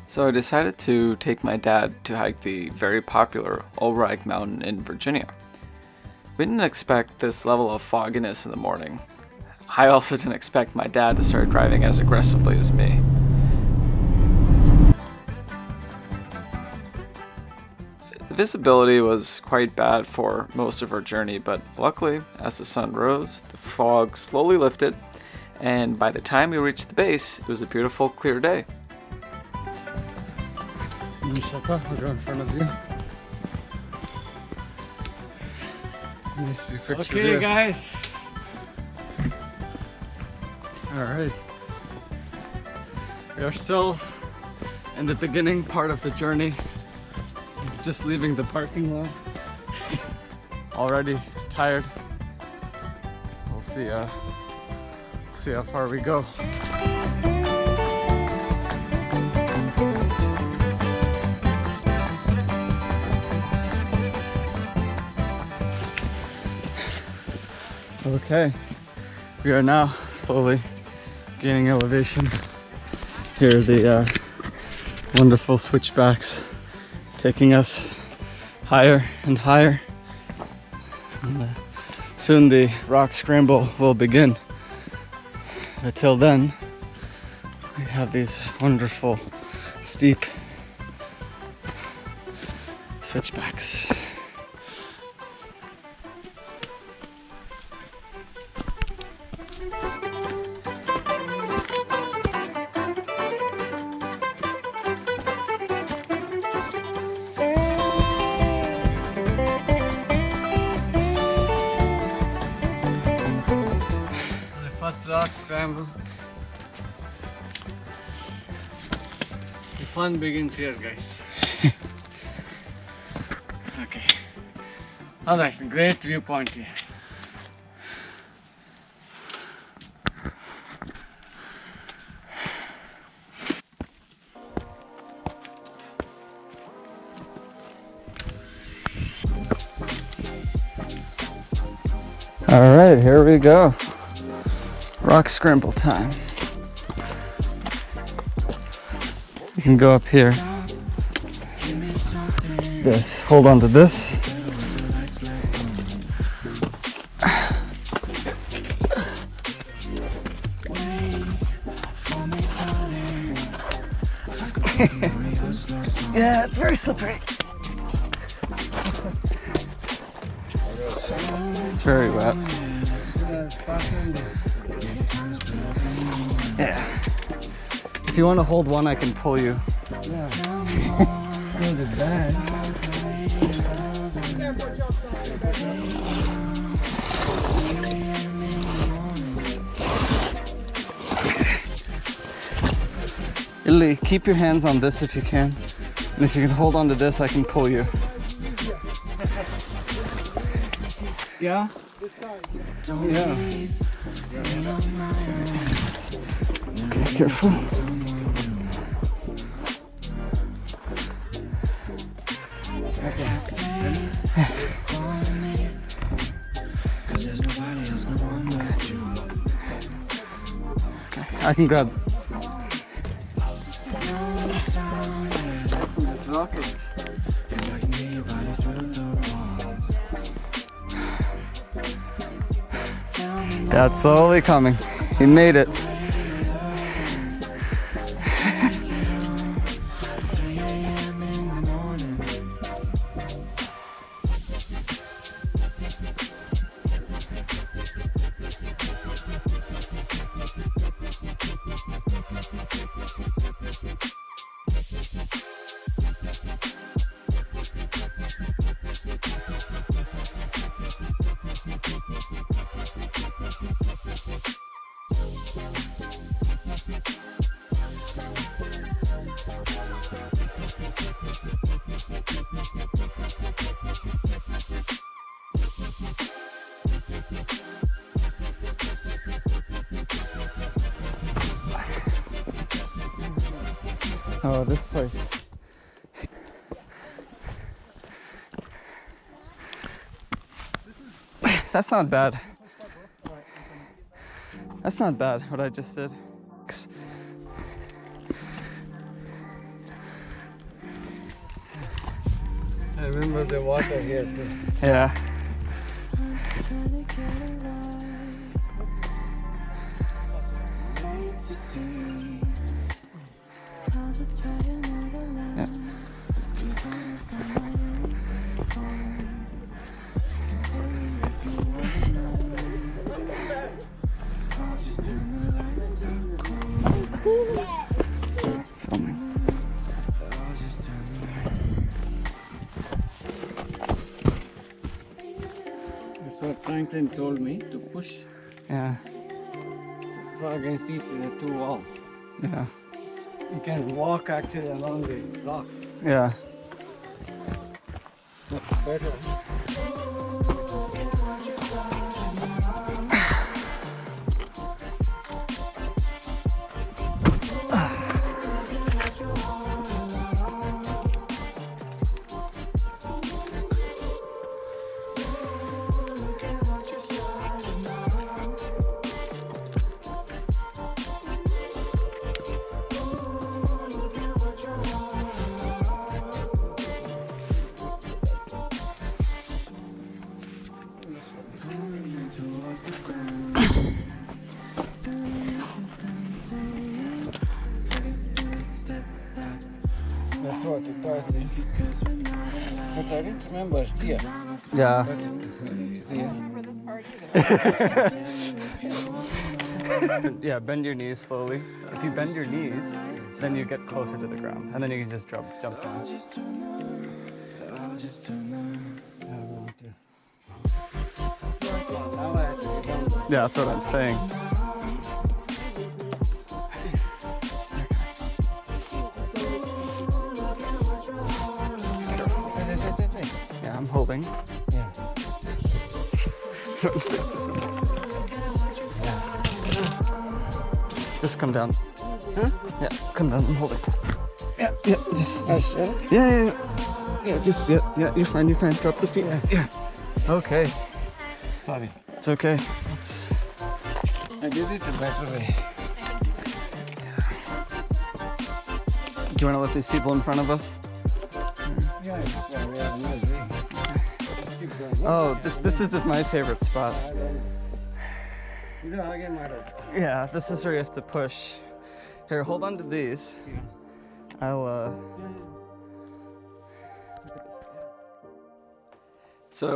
So I decided to take my dad to hike the very popular Ulrich Mountain in Virginia. We didn't expect this level of fogginess in the morning. I also didn't expect my dad to start driving as aggressively as me. The visibility was quite bad for most of our journey, but luckily, as the sun rose, the fog slowly lifted, and by the time we reached the base, it was a beautiful, clear day. Shaka, we'll go in front of you. Nice big picture. Okay, there. guys. All right. We are still in the beginning part of the journey. Just leaving the parking lot. Already tired. We'll see how far we go. Okay, we are now slowly gaining elevation. Here are the wonderful switchbacks taking us higher and higher. And, soon the rock scramble will begin. Until then, we have these wonderful steep switchbacks. First rock scramble. The fun begins here, guys. Okay. Alright, great viewpoint here. Alright, here we go. Rock scramble time. You can go up here. This. Hold on to this. Yeah, it's very slippery. It's very wet. Yeah. If you want to hold one, I can pull you. Yeah. Hold it back. Italy, keep your hands on this if you can. And if you can hold on to this, I can pull you. Yeah? Yeah. Okay, careful. Okay. I can grab. Dad's slowly coming. He made it. Oh, this place. That's not bad. That's not bad, what I just did. I remember the water here too. Yeah. That's what Franklin told me to push Yeah. against each of the two walls. Yeah. You can walk actually along the rocks. Yeah. Much better. That's what it does. But I didn't remember here. Yeah. But you see it? Yeah, bend your knees slowly. If you bend your knees, then you get closer to the ground, and then you can just jump down. Yeah, that's what I'm saying. Yeah, I'm holding. Yeah. This is... Just come down. Huh? Yeah, come down. I'm holding. Yeah, yeah, just, Yeah. Yeah, just, yeah, you're fine, Drop the feet. Yeah. Okay. sorry. It's okay. I did it a better way. Do you want to let these people in front of us? Yeah, we have no way. Keep going. Oh, this is my favorite spot. ಇದು ಹಾಗೆ ಮಾಡೋದು. Yeah, this is where you have to push. Here, hold on to these. I'll So,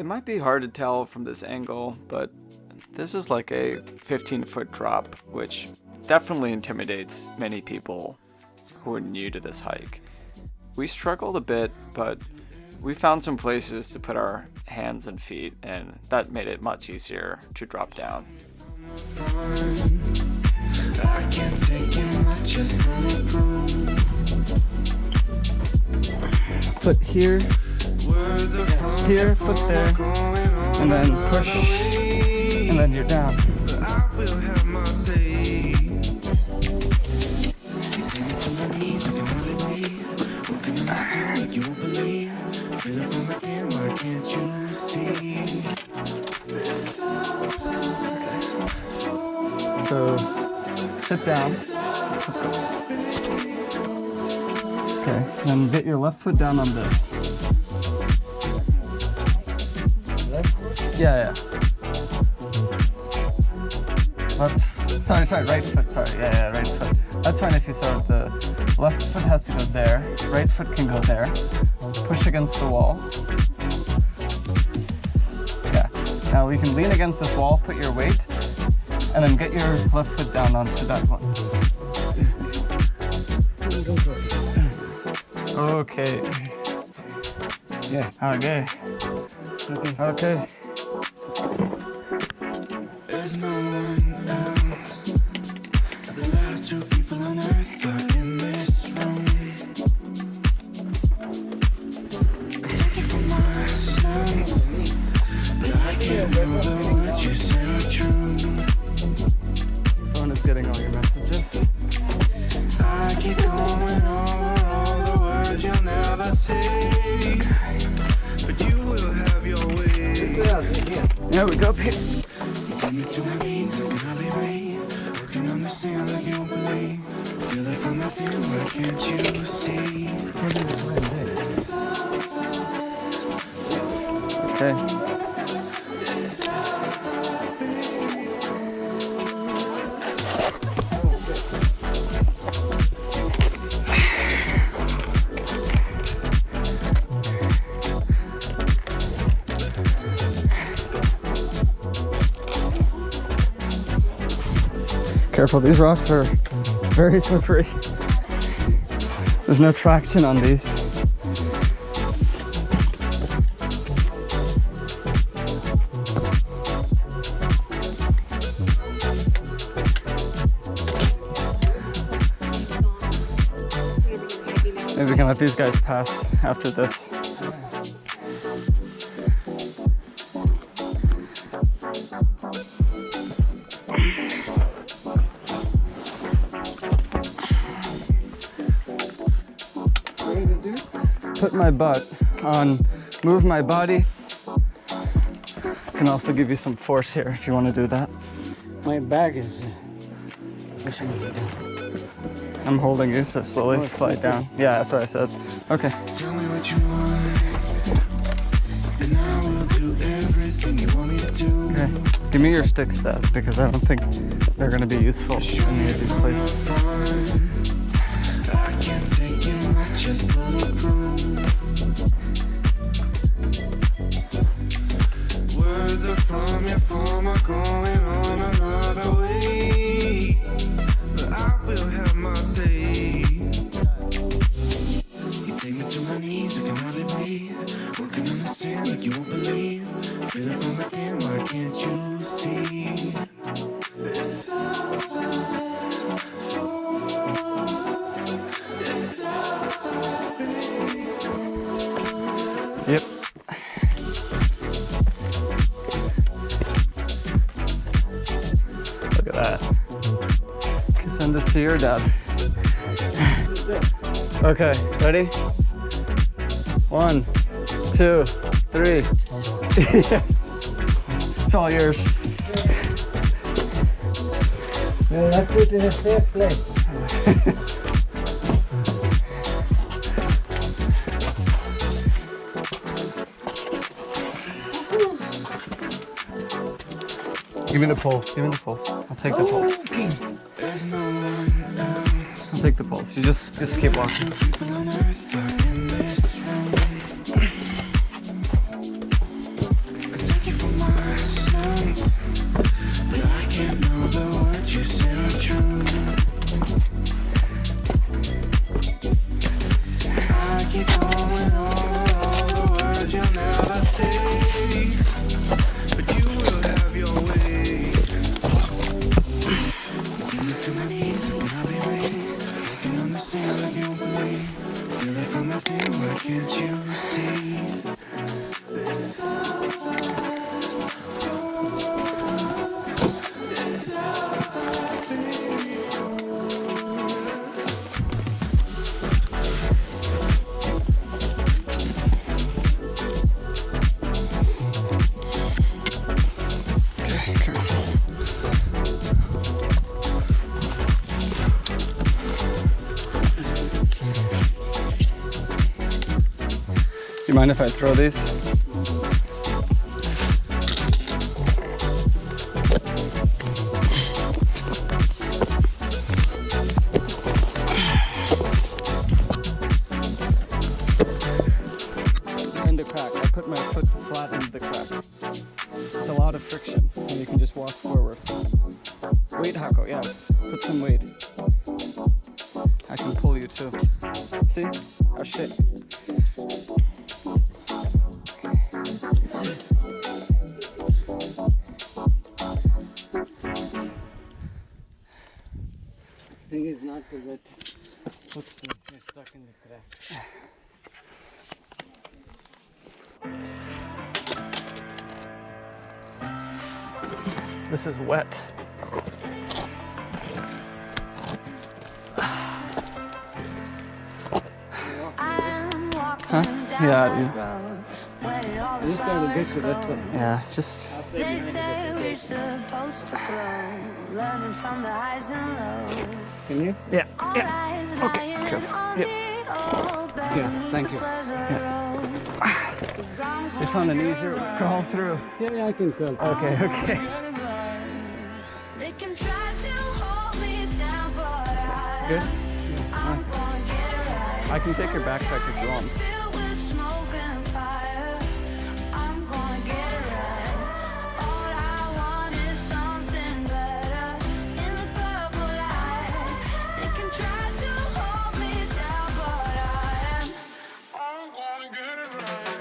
it might be hard to tell from this angle, but this is like a 15-foot drop, which definitely intimidates many people who are new to this hike. We struggled a bit, but we found some places to put our hands and feet, and that made it much easier to drop down. I can't take it, I just wanna go. Foot here, foot there, and then push, and then you're down. I will have my say. You take me to my knees, I can hardly breathe. Walking on the steel like you won't believe. Feel it from within, why can't you see? This So, sit down. Okay, then get your left foot down on this. Yeah. Right foot, right foot. That's fine if you start with the left foot has to go there, right foot can go there. Push against the wall. Yeah, now you can lean against this wall, put your weight, and then get your left foot down onto that one. Okay. Yeah. Okay. Okay. There's no one else. The last two people on earth are in this room. I take it for myself, but I can't know the words you say are true. Phone is getting all your messages. I keep going over all the words you'll never say, but you will have your way. Yeah, we go up here. You take me to my knees, I can hardly breathe. Working on the sand like you don't believe. Feel it from within, why can't you see? Okay. Careful, these rocks are very slippery. There's no traction on these. Maybe we can let these guys pass after this. Put my butt on, move my body. Can also give you some force here if you want to do that. My bag is pushing me down. I'm holding you, so slowly slide down. Yeah, that's what I said. Okay. Tell me what you want, and I will do everything you want me to do. Okay. Give me your sticks, Dad, because I don't think they're going to be useful in any of these places. I can't take it, I just bulletproof. Words are from your form are going on another way, but I will have my say. You take me to my knees, I can hardly breathe. Working on the stand like you won't believe. Feel it from within, why can't you see? It's outside for it's outside, baby. Yep. Look at that. Can send this to your dad. Okay, ready? 1, 2, 3. It's all yours. You left it in a safe place. Give me the pulse. Give me the pulse. I'll take the pulse. There's no one else. I'll take the pulse. You just keep walking. People on earth are in this room. I take you for myself, but I can't know the words you say are true. I keep going on all the words you'll never say, but you will have your way. Take me to my knees, and I'll be ready. I can understand like you believe. Feel it from within, why can't you see? It's outside for it's outside, baby. Do you mind if I throw these? In the crack. I put my foot flat into the crack. It's a lot of friction, and you can just walk forward. Weight, Hako, yeah. Put some weight. I can pull you too. See? Oh shit. Thing is not to get foot stuck in the crack. This is wet. Huh? Yeah, You just gotta get to that side. yeah, just After you make it, you're supposed to grow, learning from the highs and lows. Can you? Yeah. All eyes Okay, lying careful. on Yep. me, oh, begging Yeah, me thank to you. play the role. 'Cause I'm You found an easier crawl through. Yeah, I can crawl. Okay, okay. They can try to hold me down, but Good? I'm gonna get it right. I can take your backpack if you want. Filled with smoke and fire, I'm gonna get it right. All I want is something better in the purple light. They can try to hold me down, but I'm gonna get it right.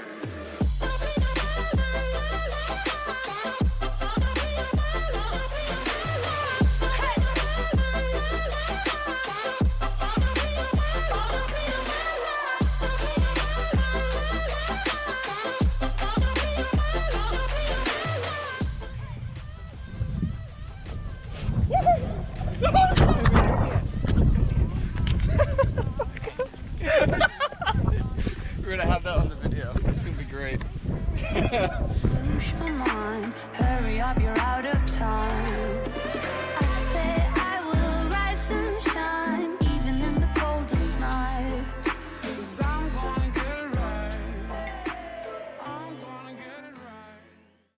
We're gonna have that on the video. It's gonna be great. Lose your mind.